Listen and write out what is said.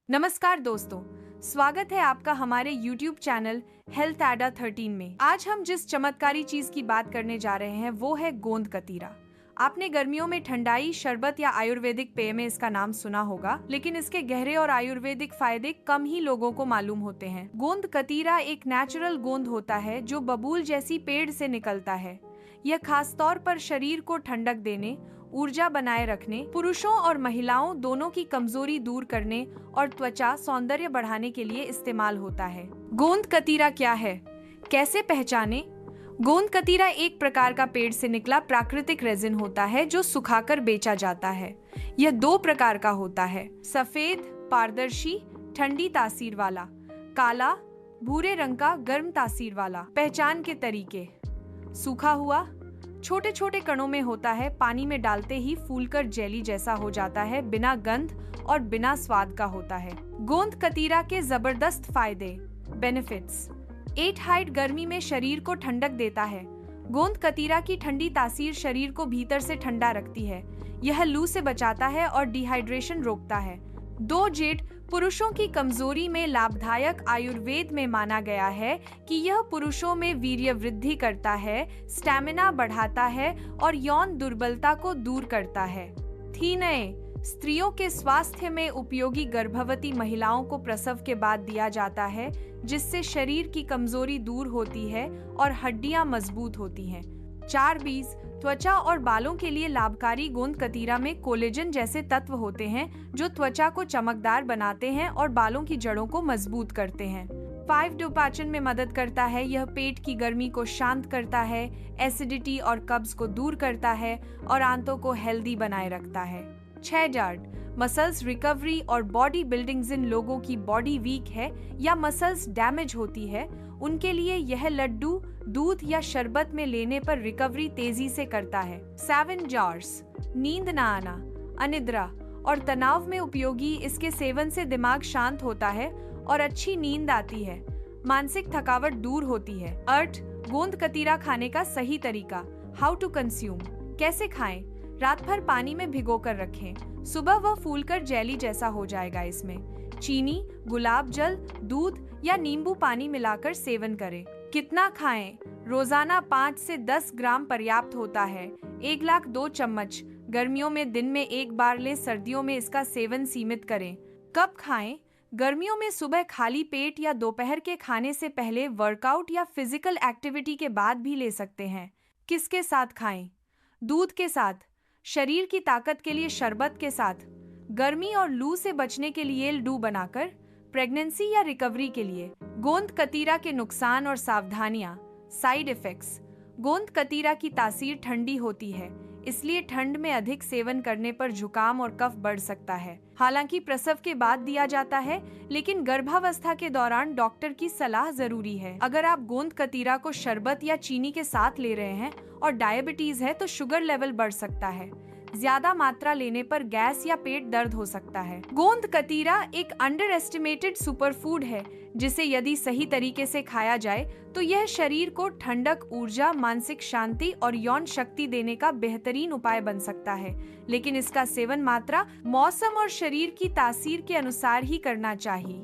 नमस्कार दोस्तों, स्वागत है आपका हमारे YouTube चैनल हेल्थ एडा 13 में। आज हम जिस चमत्कारी चीज की बात करने जा रहे हैं वो है गोंद कतीरा। आपने गर्मियों में ठंडाई शरबत या आयुर्वेदिक पेय में इसका नाम सुना होगा, लेकिन इसके गहरे और आयुर्वेदिक फायदे कम ही लोगों को मालूम होते हैं। गोंद कतीरा एक नेचुरल गोंद होता है जो बबूल जैसी पेड़ से निकलता है। यह खास तौर पर शरीर को ठंडक देने, ऊर्जा बनाए रखने, पुरुषों और महिलाओं दोनों की कमजोरी दूर करने और त्वचा सौंदर्य बढ़ाने के लिए इस्तेमाल होता है। गोंद कतीरा क्या है, कैसे पहचाने? गोंद कतीरा एक प्रकार का पेड़ से निकला प्राकृतिक रेजिन होता है जो सुखाकर बेचा जाता है। यह दो प्रकार का होता है, सफेद पारदर्शी ठंडी तासीर वाला, काला भूरे रंग का गर्म तासीर वाला। पहचान के तरीके: सूखा हुआ छोटे छोटे कणों में होता है, पानी में डालते ही फूलकर जेली जैसा हो जाता है, बिना गंध और बिना स्वाद का होता है। गोंद कतीरा के जबरदस्त फायदे बेनिफिट्स: 8 हाइट गर्मी में शरीर को ठंडक देता है। गोंद कतीरा की ठंडी तासीर शरीर को भीतर से ठंडा रखती है। यह लू से बचाता है और डिहाइड्रेशन रोकता है। 2 जेठ पुरुषों की कमजोरी में लाभदायक। आयुर्वेद में माना गया है कि यह पुरुषों में वीर्य वृद्धि करता है, स्टैमिना बढ़ाता है और यौन दुर्बलता को दूर करता है। थीनए स्त्रियों के स्वास्थ्य में उपयोगी, गर्भवती महिलाओं को प्रसव के बाद दिया जाता है, जिससे शरीर की कमजोरी दूर होती है और हड्डियां मजबूत होती हैं। 4 बीज त्वचा और बालों के लिए लाभकारी। गोंद कतीरा में कोलेजन जैसे तत्व होते हैं जो त्वचा को चमकदार बनाते हैं और बालों की जड़ों को मजबूत करते हैं। 5 पाचन में मदद करता है। यह पेट की गर्मी को शांत करता है, एसिडिटी और कब्ज को दूर करता है और आंतों को हेल्दी बनाए रखता है। 6 जार्ड मसल्स रिकवरी और बॉडी बिल्डिंग। जिन लोगों की बॉडी वीक है या मसल्स डैमेज होती है, उनके लिए यह लड्डू दूध या शरबत में लेने पर रिकवरी तेजी से करता है। 7 जार्स नींद न आना, अनिद्रा और तनाव में उपयोगी। इसके सेवन से दिमाग शांत होता है और अच्छी नींद आती है। मानसिक थकावट दूर होती है। 8 गोंद कतीरा खाने का सही तरीका। हाउ टू कंज्यूम, कैसे खाएं? रात भर पानी में भिगोकर रखें, सुबह वह फूलकर जेली जैसा हो जाएगा। इसमें चीनी, गुलाब जल, दूध या नींबू पानी मिलाकर सेवन करें। कितना खाएं? रोजाना 5 से 10 ग्राम पर्याप्त होता है। 1 लाख 2 चम्मच गर्मियों में दिन में 1 बार लें, सर्दियों में इसका सेवन सीमित करें। कब खाएं? गर्मियों में सुबह खाली पेट या दोपहर के खाने से पहले, वर्कआउट या फिजिकल एक्टिविटी के बाद भी ले सकते हैं। किसके साथ खाएं? दूध के साथ, शरीर की ताकत के लिए शरबत के साथ, गर्मी और लू से बचने के लिए लड्डू बनाकर, प्रेगनेंसी या रिकवरी के लिए। गोंद कतीरा के नुकसान और सावधानियां। साइड इफेक्ट्स: गोंद कतीरा की तासीर ठंडी होती है, इसलिए ठंड में अधिक सेवन करने पर जुकाम और कफ बढ़ सकता है। हालांकि प्रसव के बाद दिया जाता है, लेकिन गर्भावस्था के दौरान डॉक्टर की सलाह जरूरी है। अगर आप गोंद कतीरा को शरबत या चीनी के साथ ले रहे हैं और डायबिटीज है तो शुगर लेवल बढ़ सकता है। ज्यादा मात्रा लेने पर गैस या पेट दर्द हो सकता है। गोंद कतीरा एक अंडर एस्टिमेटेड सुपरफूड है, जिसे यदि सही तरीके से खाया जाए तो यह शरीर को ठंडक, ऊर्जा, मानसिक शांति और यौन शक्ति देने का बेहतरीन उपाय बन सकता है। लेकिन इसका सेवन मात्रा, मौसम और शरीर की तासीर के अनुसार ही करना चाहिए।